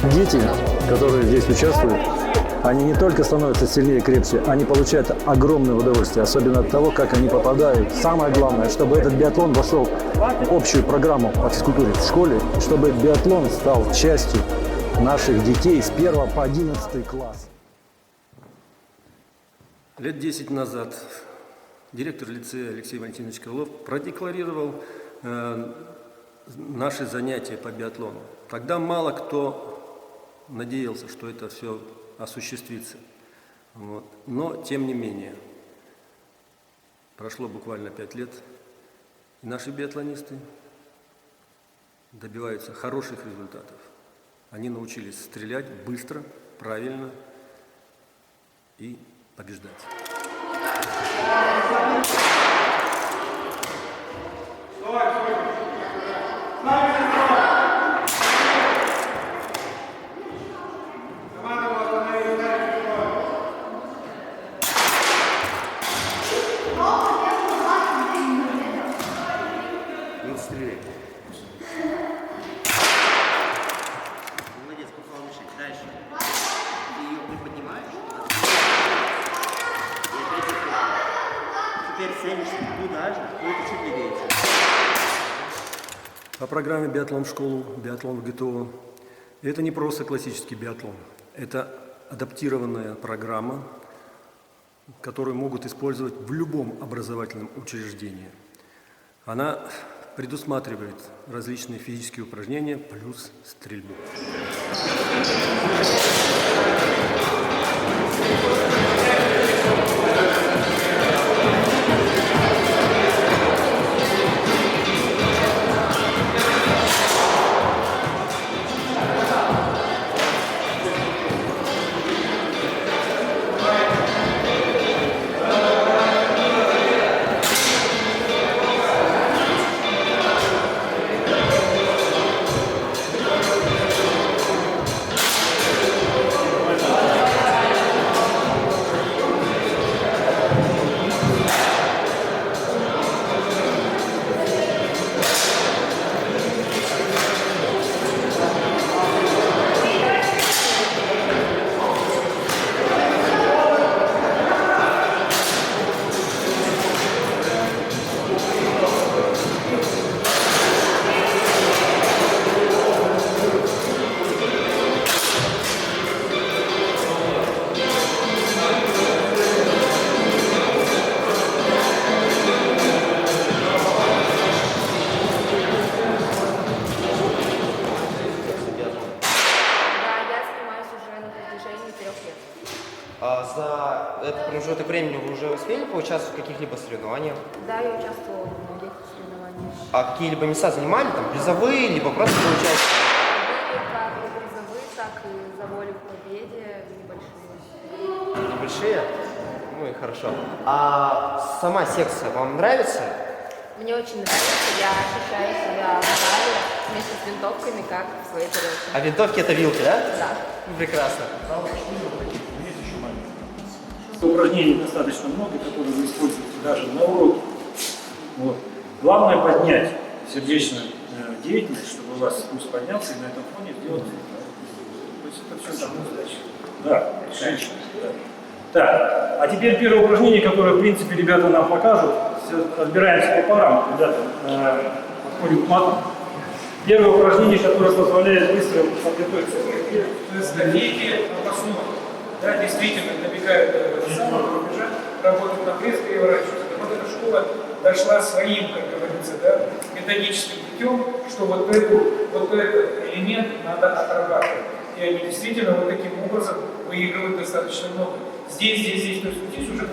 Дети, которые здесь участвуют, они не только становятся сильнее и крепче, они получают огромное удовольствие, особенно от того, как они попадают. Самое главное, чтобы этот биатлон вошел в общую программу по физкультуре в школе, чтобы биатлон стал частью наших детей с 1 по 11 класс. Лет 10 назад директор лицея Алексей Валентинович Крылов продекларировал наши занятия по биатлону. Тогда мало кто надеялся, что это все осуществится. Вот. Но, тем не менее, прошло буквально 5 лет, и наши биатлонисты добиваются хороших результатов. Они научились стрелять быстро, правильно и побеждать. Стреляй. Молодец, попал мишень. Дальше. Ты ее приподнимаешь. И теперь целишься туда же, и это чуть двигается. По программе «Биатлон в школу», «Биатлон в ГТО» это не просто классический биатлон. Это адаптированная программа, которую могут использовать в любом образовательном учреждении. Она предусматривает различные физические упражнения плюс стрельбу. За этот промежуток времени вы уже успели поучаствовать в каких-либо соревнованиях? Да, я участвовала в многих соревнованиях. А какие-либо места занимали, там, призовые, либо просто получать? Были как и призовые, так и за волю к победе небольшие. Небольшие? Ну и хорошо. А сама секция вам нравится? Мне очень нравится, я ощущаю себя в зале вместе с винтовками, как в своей тарелке. А винтовки это вилки, да? Да. Ну, прекрасно. Упражнений достаточно много, которые вы используете даже на уроке. Вот. Главное поднять сердечную деятельность, чтобы у вас пульс поднялся, и на этом фоне сделать. То есть это все там задача. Да, женщина. Да. Так, а теперь первое упражнение, которое, в принципе, ребята нам покажут. Разбираемся по парам, ребята, подходим к мату. Первое упражнение, которое позволяет быстро подготовиться к игре. То есть скамейки опасного. Да, действительно, набегают до самого рубежа, работают на пресс, переворачиваются. Вот эта школа дошла своим, как говорится, да, методическим путем, что вот этот элемент надо отрабатывать. И они действительно вот таким образом выигрывают достаточно много. Здесь, то есть здесь уже...